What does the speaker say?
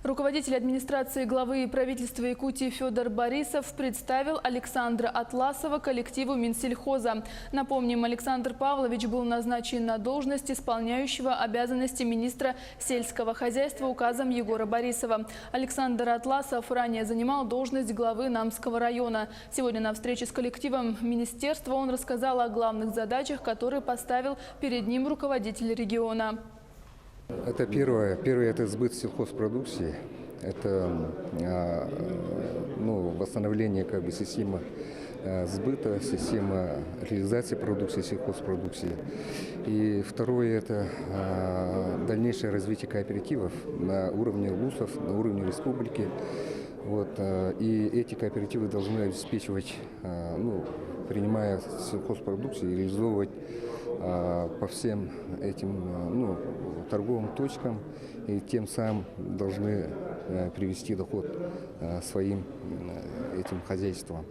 Руководитель администрации главы правительства Якутии Федор Борисов представил Александра Атласова коллективу Минсельхоза. Напомним, Александр Павлович был назначен на должность исполняющего обязанности министра сельского хозяйства указом Егора Борисова. Александр Атласов ранее занимал должность главы Намского района. Сегодня на встрече с коллективом министерства он рассказал о главных задачах, которые поставил перед ним руководитель региона. Это первое это сбыт сельхозпродукции, это восстановление системы сбыта, система реализации продукции, сельхозпродукции. И второе это дальнейшее развитие кооперативов на уровне ГУСов, на уровне республики. И эти кооперативы должны обеспечивать, принимая сельхозпродукцию, реализовывать по всем этим торговым точкам, и тем самым должны привести доход своим этим хозяйствам.